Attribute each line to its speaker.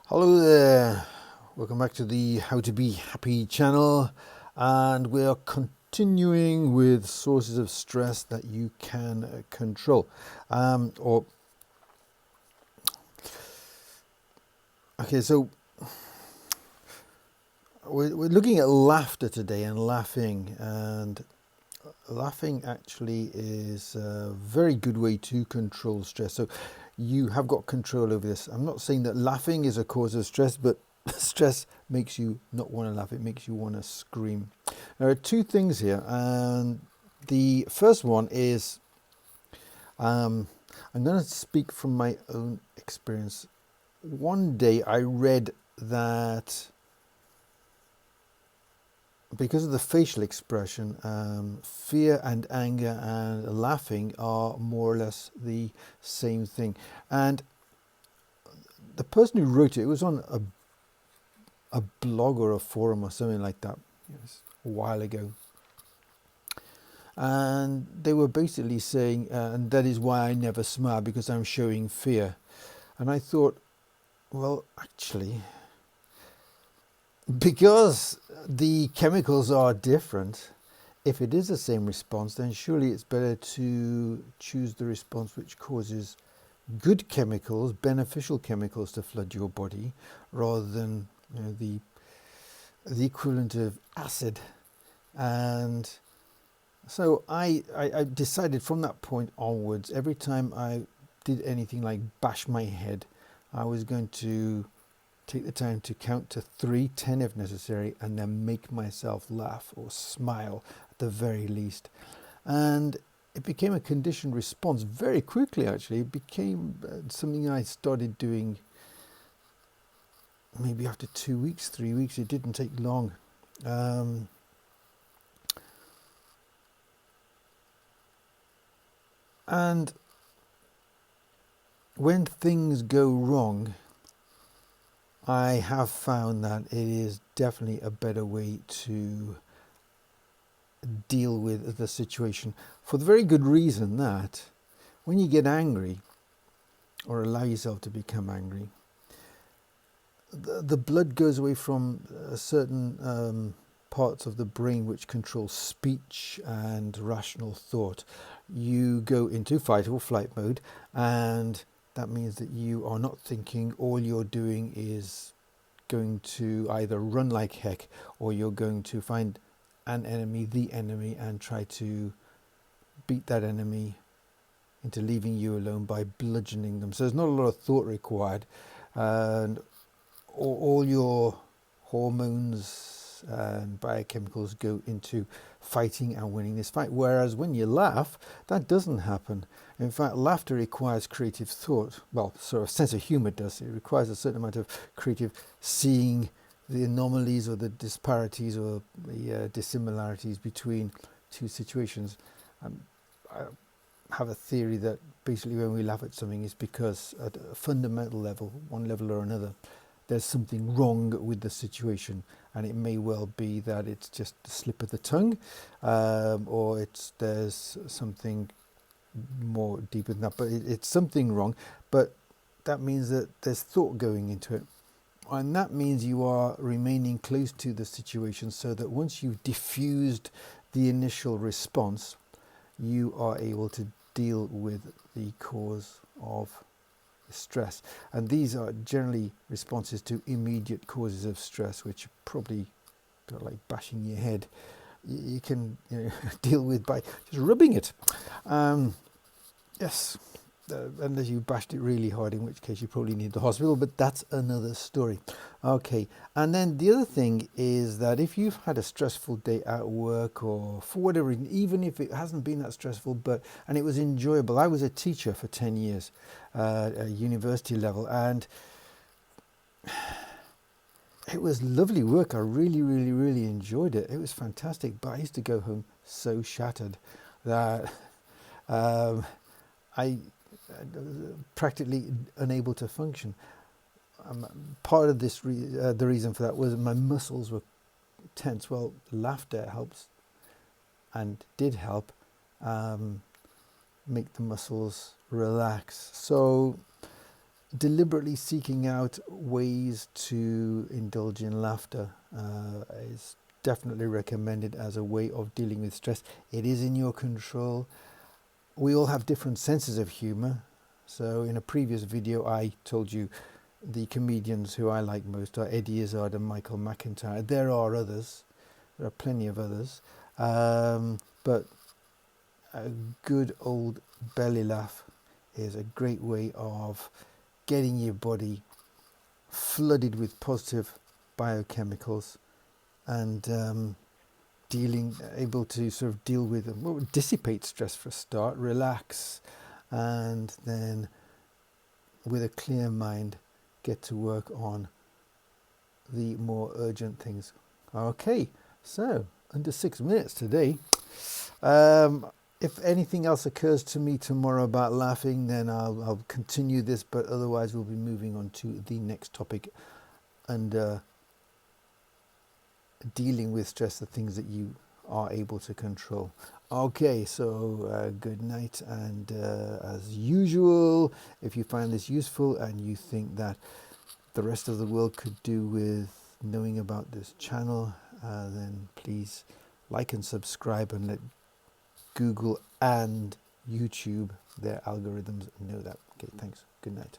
Speaker 1: Hello there, welcome back to the How to Be Happy channel, and we are continuing with sources of stress that you can control. So we're looking at laughter today, and laughing actually is a very good way to control stress. So you have got control over this. I'm not saying that laughing is a cause of stress, but stress makes you not want to laugh. It makes you want to scream. There are two things here, and the first one is I'm going to speak from my own experience. One day I read that because of the facial expression, fear and anger and laughing are more or less the same thing. And the person who wrote it was on a blog or a forum or something like that, a while ago. And they were basically saying, and that is why I never smile, because I'm showing fear. And I thought, well, actually, because the chemicals are different, if it is the same response, then surely it's better to choose the response which causes good chemicals, beneficial chemicals to flood your body, rather than the equivalent of acid. And so I decided from that point onwards, every time I did anything like bash my head, I was going to take the time to count to 3, 10 if necessary, and then make myself laugh or smile at the very least. And it became a conditioned response very quickly, actually. It became something I started doing maybe after 2 weeks, 3 weeks. It didn't take long. And when things go wrong, I have found that it is definitely a better way to deal with the situation, for the very good reason that when you get angry or allow yourself to become angry, the blood goes away from certain parts of the brain which control speech and rational thought. You go into fight or flight mode, and that means that you are not thinking. All you're doing is going to either run like heck, or you're going to find an enemy, the enemy, and try to beat that enemy into leaving you alone by bludgeoning them. So there's not a lot of thought required, and all your hormones and biochemicals go into fighting and winning this fight. Whereas when you laugh, that doesn't happen. In fact, laughter requires creative thought. Well, sort of sense of humor does. It requires a certain amount of creative seeing the anomalies or the disparities or the dissimilarities between two situations. I have a theory that basically when we laugh at something is because at a fundamental level, one level or another, there's something wrong with the situation, and it may well be that it's just a slip of the tongue, or there's something more deeper than that, but it's something wrong. But that means that there's thought going into it, and that means you are remaining close to the situation, so that once you've diffused the initial response, you are able to deal with the cause of stress. And these are generally responses to immediate causes of stress, which are probably like bashing your head. You can deal with by just rubbing it. Yes, unless you bashed it really hard, in which case you probably need the hospital, but that's another story. Okay, and then the other thing is that if you've had a stressful day at work, or for whatever reason, even if it hasn't been that stressful, and it was enjoyable. I was a teacher for 10 years at university level, and it was lovely work. I really, really, really enjoyed it. It was fantastic, but I used to go home so shattered that I practically unable to function. Part of this, the reason for that was my muscles were tense. Well, laughter helps, and did help make the muscles relax. So deliberately seeking out ways to indulge in laughter is definitely recommended as a way of dealing with stress. It is in your control. We all have different senses of humor. So in a previous video, I told you the comedians who I like most are Eddie Izzard and Michael McIntyre. There are others. There are plenty of others. But a good old belly laugh is a great way of getting your body flooded with positive biochemicals and able to sort of deal with, well, dissipate stress for a start, relax, and then with a clear mind get to work on the more urgent things. Okay, so under 6 minutes today. If anything else occurs to me tomorrow about laughing, then I'll continue this, but otherwise we'll be moving on to the next topic and dealing with stress, the things that you are able to control. Okay, so good night, and as usual, if you find this useful and you think that the rest of the world could do with knowing about this channel, then please like and subscribe and let Google and YouTube, their algorithms, know that. Okay, thanks. Good night.